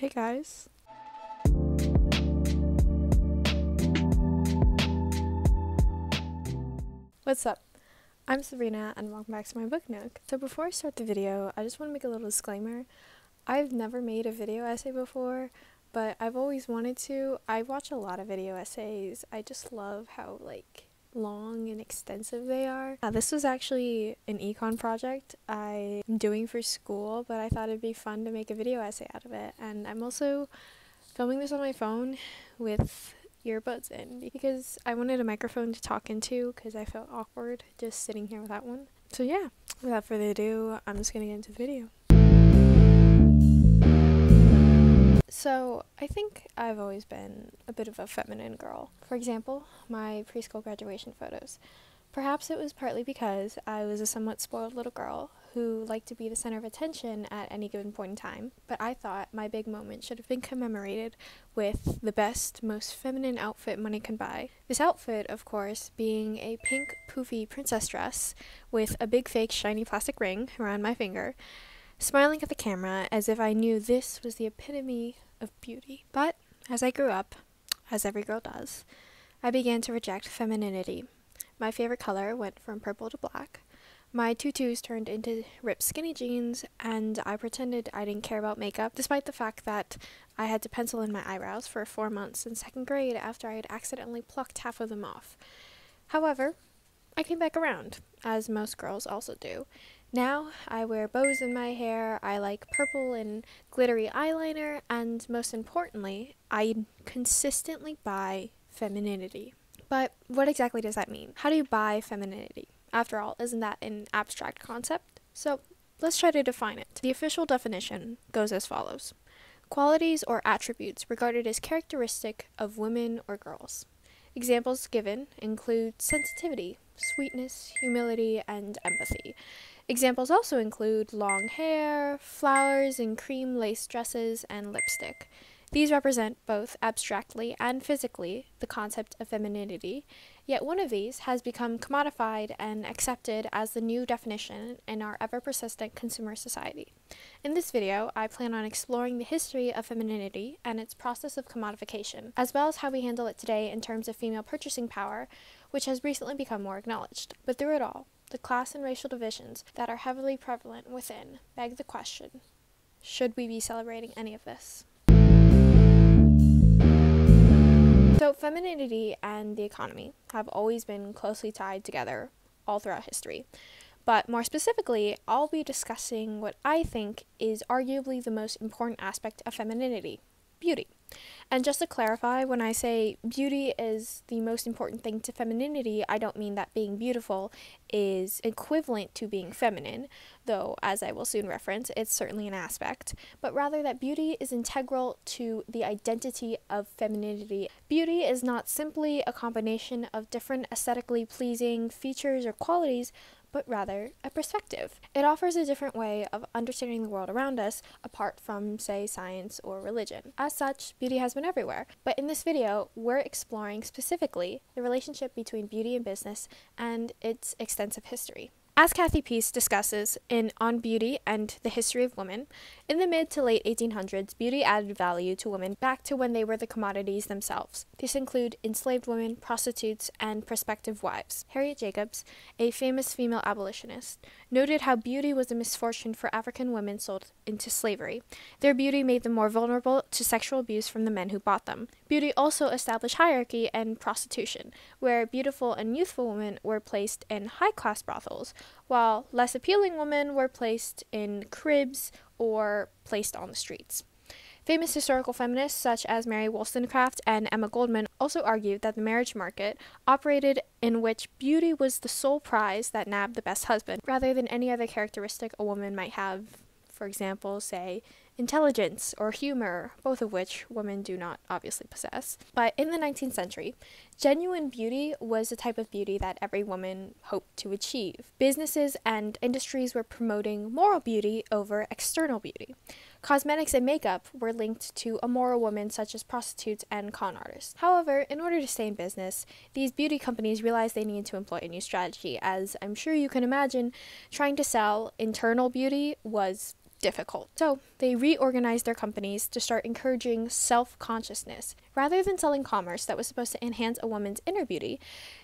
Hey guys. What's up? I'm Sabrina and welcome back to my book nook. So before I start the video, I just want to make a little disclaimer. I've never made a video essay before, but I've always wanted to. I watch a lot of video essays. I just love how long and extensive they are. This was actually an econ project I'm doing for school, but I thought it'd be fun to make a video essay out of it. And I'm also filming this on my phone with earbuds in because I wanted a microphone to talk into because I felt awkward just sitting here without one. So yeah, without further ado, I'm just gonna get into the video. So I think I've always been a bit of a feminine girl. For example, my preschool graduation photos. Perhaps it was partly because I was a somewhat spoiled little girl who liked to be the center of attention at any given point in time, but I thought my big moment should have been commemorated with the best, most feminine outfit money can buy. This outfit, of course, being a pink poofy princess dress with a big fake shiny plastic ring around my finger, smiling at the camera as if I knew this was the epitome of beauty. But as I grew up, as every girl does, I began to reject femininity. My favorite color went from purple to black. My tutus turned into ripped skinny jeans, and I pretended I didn't care about makeup, despite the fact that I had to pencil in my eyebrows for 4 months in second grade after I had accidentally plucked half of them off. However, I came back around, as most girls also do. Now, I wear bows in my hair, I like purple and glittery eyeliner, and most importantly, I consistently buy femininity. But what exactly does that mean? How do you buy femininity? After all, isn't that an abstract concept? So, let's try to define it. The official definition goes as follows. Qualities or attributes regarded as characteristic of women or girls. Examples given include sensitivity, sweetness, humility, and empathy. Examples also include long hair, flowers and cream lace dresses, and lipstick. These represent both abstractly and physically the concept of femininity, yet one of these has become commodified and accepted as the new definition in our ever-persistent consumer society. In this video, I plan on exploring the history of femininity and its process of commodification, as well as how we handle it today in terms of female purchasing power, which has recently become more acknowledged. But through it all, the class and racial divisions that are heavily prevalent within beg the question, should we be celebrating any of this? So femininity and the economy have always been closely tied together all throughout history. But more specifically, I'll be discussing what I think is arguably the most important aspect of femininity, beauty. And just to clarify, when I say beauty is the most important thing to femininity, I don't mean that being beautiful is equivalent to being feminine, though, as I will soon reference, it's certainly an aspect, but rather that beauty is integral to the identity of femininity. Beauty is not simply a combination of different aesthetically pleasing features or qualities, but rather a perspective. It offers a different way of understanding the world around us, apart from, say, science or religion. As such, beauty has been everywhere, but in this video, we're exploring specifically the relationship between beauty and business and its extensive history. As Kathy Peace discusses in On Beauty and the History of Women, in the mid to late 1800s, beauty added value to women back to when they were the commodities themselves. These include enslaved women, prostitutes, and prospective wives. Harriet Jacobs, a famous female abolitionist, noted how beauty was a misfortune for African women sold into slavery. Their beauty made them more vulnerable to sexual abuse from the men who bought them. Beauty also established hierarchy and prostitution, where beautiful and youthful women were placed in high-class brothels, while less appealing women were placed in cribs or placed on the streets. Famous historical feminists such as Mary Wollstonecraft and Emma Goldman also argued that the marriage market operated in which beauty was the sole prize that nabbed the best husband, rather than any other characteristic a woman might have, for example, say, intelligence or humor, both of which women do not obviously possess. But in the 19th century, genuine beauty was a type of beauty that every woman hoped to achieve. Businesses and industries were promoting moral beauty over external beauty. Cosmetics and makeup were linked to immoral women such as prostitutes and con artists. However, in order to stay in business, these beauty companies realized they needed to employ a new strategy, as I'm sure you can imagine, trying to sell internal beauty was difficult. So they reorganized their companies to start encouraging self-consciousness. Rather than selling commerce that was supposed to enhance a woman's inner beauty,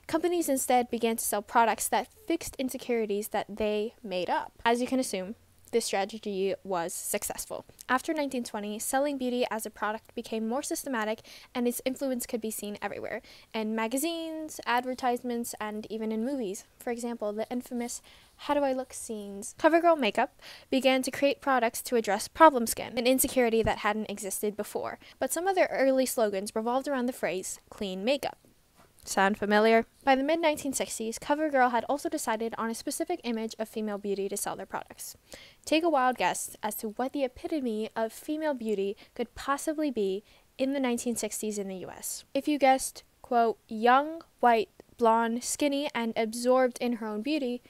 companies instead began to sell products that fixed insecurities that they made up. As you can assume, this strategy was successful. After 1920, selling beauty as a product became more systematic, and its influence could be seen everywhere, in magazines, advertisements, and even in movies. For example, the infamous "How Do I Look" scenes. CoverGirl makeup began to create products to address problem skin, an insecurity that hadn't existed before. But some of their early slogans revolved around the phrase "clean makeup." Sound familiar? By the mid-1960s, CoverGirl had also decided on a specific image of female beauty to sell their products. Take a wild guess as to what the epitome of female beauty could possibly be in the 1960s in the US. If you guessed, quote, young, white, blonde, skinny, and absorbed in her own beauty,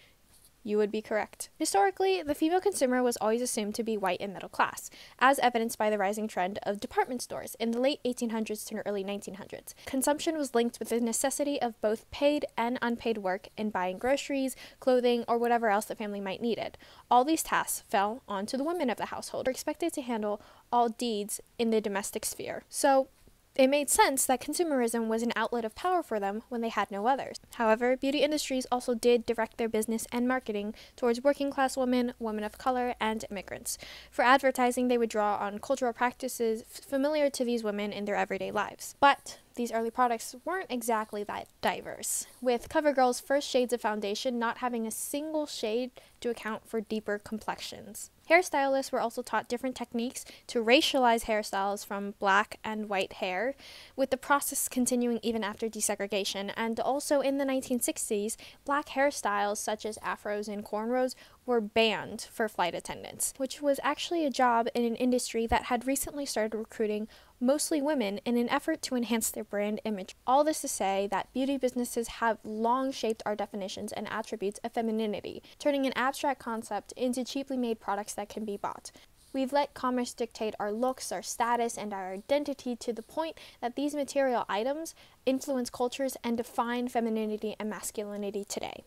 you would be correct. Historically, the female consumer was always assumed to be white and middle class, as evidenced by the rising trend of department stores in the late 1800s to early 1900s. Consumption was linked with the necessity of both paid and unpaid work in buying groceries, clothing, or whatever else the family might needed. All these tasks fell onto the women of the household, who were expected to handle all deeds in the domestic sphere. So, it made sense that consumerism was an outlet of power for them when they had no others. However, beauty industries also did direct their business and marketing towards working class women, women of color, and immigrants. For advertising, they would draw on cultural practices familiar to these women in their everyday lives. But these early products weren't exactly that diverse, with CoverGirl's first shades of foundation not having a single shade to account for deeper complexions. Hairstylists were also taught different techniques to racialize hairstyles from black and white hair, with the process continuing even after desegregation. And also in the 1960s, black hairstyles such as afros and cornrows were banned for flight attendants, which was actually a job in an industry that had recently started recruiting mostly women in an effort to enhance their brand image. All this to say that beauty businesses have long shaped our definitions and attributes of femininity, turning an abstract concept into cheaply made products that can be bought. We've let commerce dictate our looks, our status, and our identity to the point that these material items influence cultures and define femininity and masculinity today.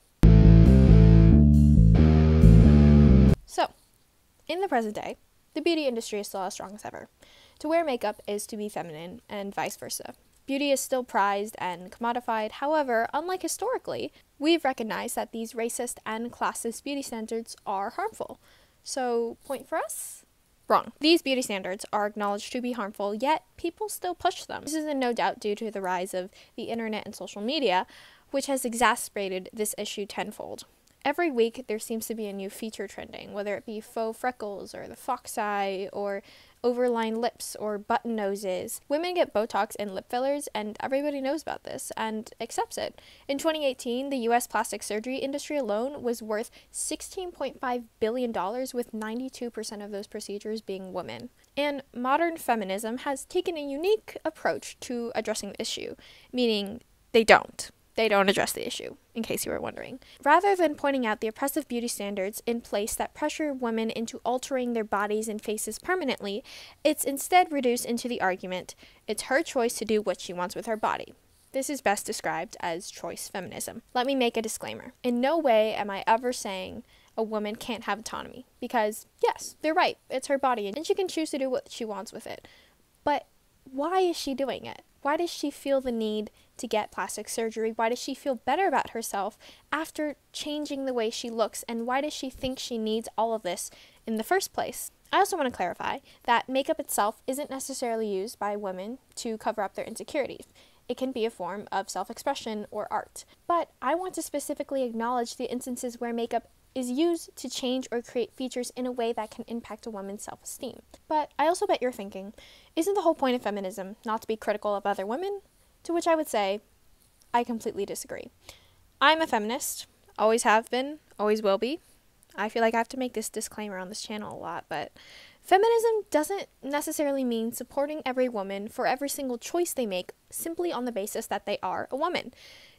So, in the present day, the beauty industry is still as strong as ever. To wear makeup is to be feminine, and vice versa. Beauty is still prized and commodified. However, unlike historically, we've recognized that these racist and classist beauty standards are harmful. So, point for us? Wrong. These beauty standards are acknowledged to be harmful, yet people still push them. This is in no doubt due to the rise of the internet and social media, which has exacerbated this issue tenfold. Every week, there seems to be a new feature trending, whether it be faux freckles or the fox eye or overlined lips or button noses. Women get Botox and lip fillers, and everybody knows about this and accepts it. In 2018, the U.S. plastic surgery industry alone was worth $16.5 billion, with 92% of those procedures being women. And modern feminism has taken a unique approach to addressing the issue, meaning they don't address the issue, in case you were wondering. Rather than pointing out the oppressive beauty standards in place that pressure women into altering their bodies and faces permanently, it's instead reduced into the argument, it's her choice to do what she wants with her body. This is best described as choice feminism. Let me make a disclaimer. In no way am I ever saying a woman can't have autonomy, because yes, they're right, it's her body, and she can choose to do what she wants with it. But why is she doing it? Why does she feel the need to get plastic surgery? Why does she feel better about herself after changing the way she looks? And why does she think she needs all of this in the first place? I also want to clarify that makeup itself isn't necessarily used by women to cover up their insecurities. It can be a form of self-expression or art. But I want to specifically acknowledge the instances where makeup is used to change or create features in a way that can impact a woman's self-esteem. But I also bet you're thinking, isn't the whole point of feminism not to be critical of other women? To which I would say, I completely disagree. I'm a feminist, always have been, always will be. I feel like I have to make this disclaimer on this channel a lot, but feminism doesn't necessarily mean supporting every woman for every single choice they make simply on the basis that they are a woman.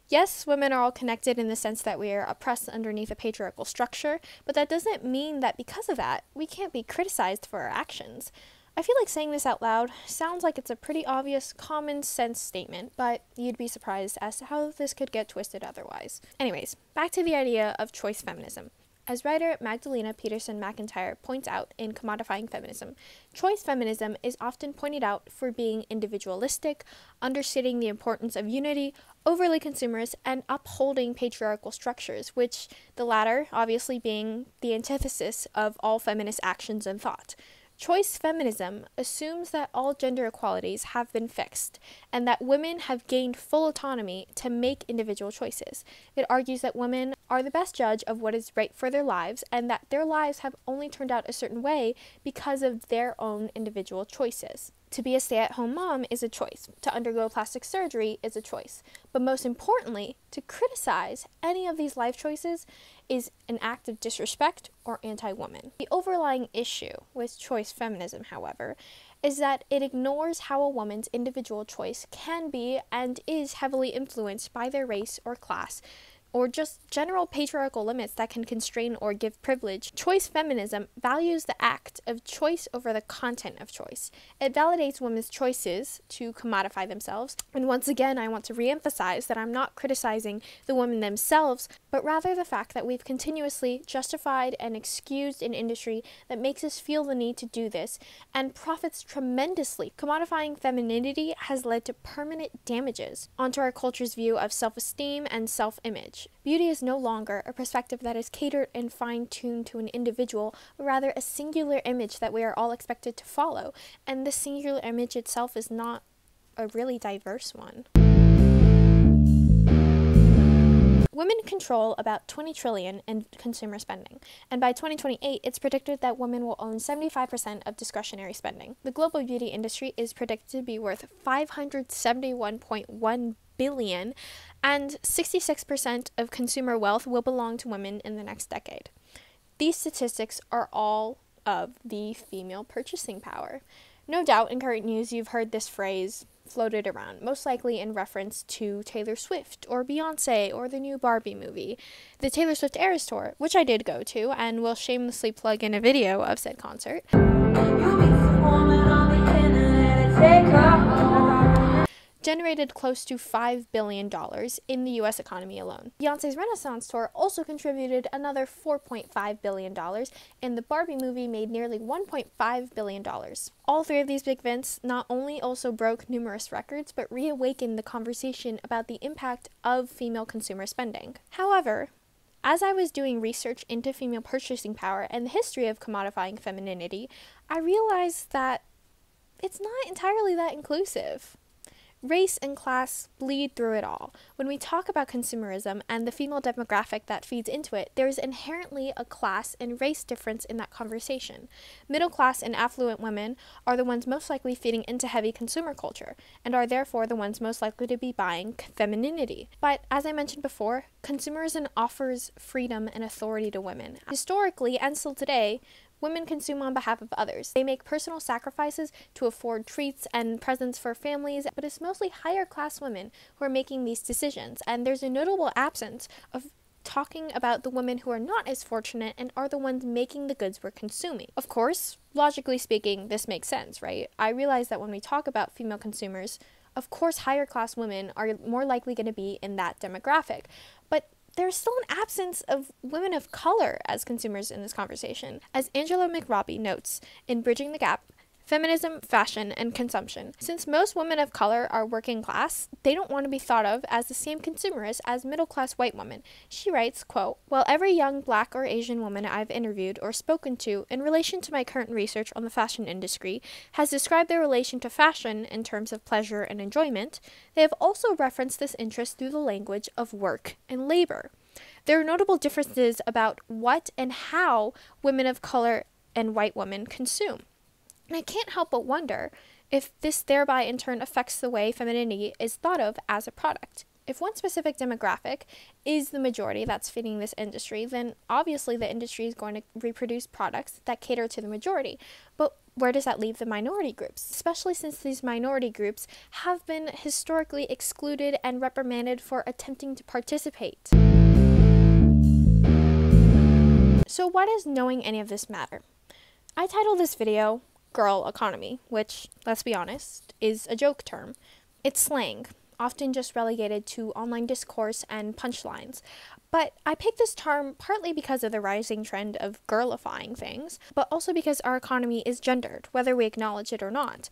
Yes, women are all connected in the sense that we are oppressed underneath a patriarchal structure, but that doesn't mean that because of that, we can't be criticized for our actions. I feel like saying this out loud sounds like it's a pretty obvious common sense statement, but you'd be surprised as to how this could get twisted otherwise. Anyways, back to the idea of choice feminism. As writer Magdalena Peterson McIntyre points out in Commodifying Feminism, choice feminism is often pointed out for being individualistic, understating the importance of unity, overly consumerist, and upholding patriarchal structures, which the latter obviously being the antithesis of all feminist actions and thought. Choice feminism assumes that all gender equalities have been fixed and that women have gained full autonomy to make individual choices. It argues that women are the best judge of what is right for their lives and that their lives have only turned out a certain way because of their own individual choices. To be a stay-at-home mom is a choice. To undergo plastic surgery is a choice. But most importantly, to criticize any of these life choices is an act of disrespect or anti-woman. The overlying issue with choice feminism, however, is that it ignores how a woman's individual choice can be and is heavily influenced by their race or class, or just general patriarchal limits that can constrain or give privilege. Choice feminism values the act of choice over the content of choice. It validates women's choices to commodify themselves. And once again, I want to reemphasize that I'm not criticizing the women themselves, but rather the fact that we've continuously justified and excused an industry that makes us feel the need to do this and profits tremendously. Commodifying femininity has led to permanent damages onto our culture's view of self-esteem and self-image. Beauty is no longer a perspective that is catered and fine-tuned to an individual, but rather a singular image that we are all expected to follow, and the singular image itself is not a really diverse one. Women control about $20 trillion in consumer spending, and by 2028, it's predicted that women will own 75% of discretionary spending. The global beauty industry is predicted to be worth $571.1 billion, and 66% of consumer wealth will belong to women in the next decade. These statistics are all of the female purchasing power. No doubt in current news you've heard this phrase floated around, most likely in reference to Taylor Swift or Beyonce or the new Barbie movie. The Taylor Swift Eras Tour, which I did go to and will shamelessly plug in a video of said concert, generated close to $5 billion in the U.S. economy alone. Beyonce's Renaissance Tour also contributed another $4.5 billion, and the Barbie movie made nearly $1.5 billion. All three of these big events not only also broke numerous records, but reawakened the conversation about the impact of female consumer spending. However, as I was doing research into female purchasing power and the history of commodifying femininity, I realized that it's not entirely that inclusive. Race and class bleed through it all. When we talk about consumerism and the female demographic that feeds into it, there is inherently a class and race difference in that conversation. Middle class and affluent women are the ones most likely feeding into heavy consumer culture, and are therefore the ones most likely to be buying femininity. But as I mentioned before, consumerism offers freedom and authority to women. Historically, and still today, women consume on behalf of others. They make personal sacrifices to afford treats and presents for families, but it's mostly higher class women who are making these decisions, and there's a notable absence of talking about the women who are not as fortunate and are the ones making the goods we're consuming. Of course, logically speaking, this makes sense, right? I realize that when we talk about female consumers, of course higher class women are more likely going to be in that demographic, but there's still an absence of women of color as consumers in this conversation. As Angela McRobbie notes in Bridging the Gap, Feminism, Fashion, and Consumption, since most women of color are working class, they don't want to be thought of as the same consumerists as middle-class white women. She writes, quote, "While every young Black or Asian woman I've interviewed or spoken to in relation to my current research on the fashion industry has described their relation to fashion in terms of pleasure and enjoyment, they have also referenced this interest through the language of work and labor. There are notable differences about what and how women of color and white women consume. And I can't help but wonder if this thereby in turn affects the way femininity is thought of as a product. If one specific demographic is the majority that's feeding this industry, then obviously the industry is going to reproduce products that cater to the majority. But where does that leave the minority groups? Especially since these minority groups have been historically excluded and reprimanded for attempting to participate. So why does knowing any of this matter? I titled this video, Girl Economy, which, let's be honest, is a joke term. It's slang, often just relegated to online discourse and punchlines. But I picked this term partly because of the rising trend of girlifying things, but also because our economy is gendered, whether we acknowledge it or not.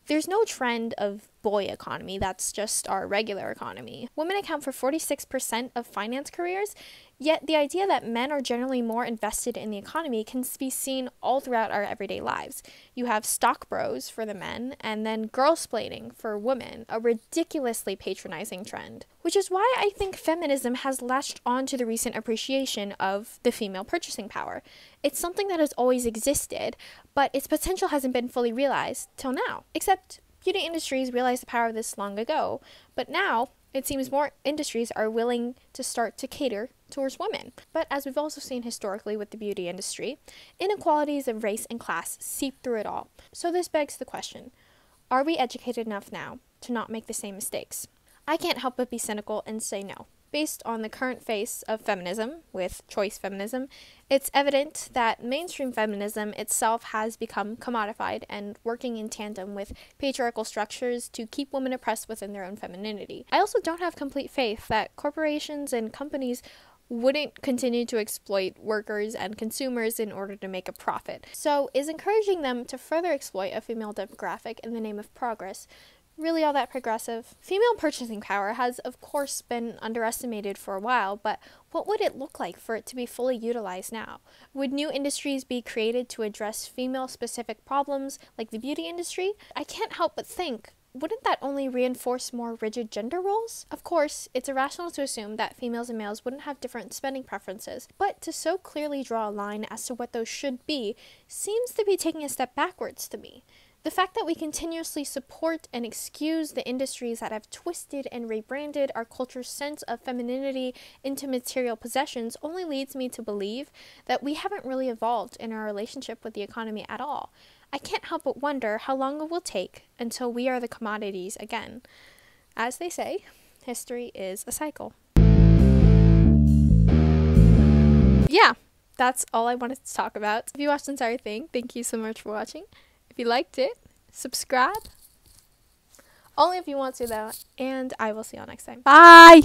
There's no trend of boy economy, that's just our regular economy. Women account for 46% of finance careers, yet the idea that men are generally more invested in the economy can be seen all throughout our everyday lives. You have stock bros for the men, and then girl-splaining for women, a ridiculously patronizing trend. Which is why I think feminism has latched on to the recent appreciation of the female purchasing power. It's something that has always existed, but its potential hasn't been fully realized till now. Except beauty industries realized the power of this long ago, but now it seems more industries are willing to start to cater towards women. But as we've also seen historically with the beauty industry, inequalities of race and class seep through it all. So this begs the question, are we educated enough now to not make the same mistakes? I can't help but be cynical and say no. Based on the current face of feminism, with choice feminism, it's evident that mainstream feminism itself has become commodified and working in tandem with patriarchal structures to keep women oppressed within their own femininity. I also don't have complete faith that corporations and companies wouldn't continue to exploit workers and consumers in order to make a profit. So is encouraging them to further exploit a female demographic in the name of progress really all that progressive? Female purchasing power has, of course, been underestimated for a while, but what would it look like for it to be fully utilized now? Would new industries be created to address female-specific problems like the beauty industry? I can't help but think, wouldn't that only reinforce more rigid gender roles? Of course, it's irrational to assume that females and males wouldn't have different spending preferences, but to so clearly draw a line as to what those should be seems to be taking a step backwards to me. The fact that we continuously support and excuse the industries that have twisted and rebranded our culture's sense of femininity into material possessions only leads me to believe that we haven't really evolved in our relationship with the economy at all. I can't help but wonder how long it will take until we are the commodities again. As they say, history is a cycle. Yeah, that's all I wanted to talk about. If you watched the entire thing, thank you so much for watching. If you liked it, subscribe. Only if you want to though, and I will see you all next time. Bye!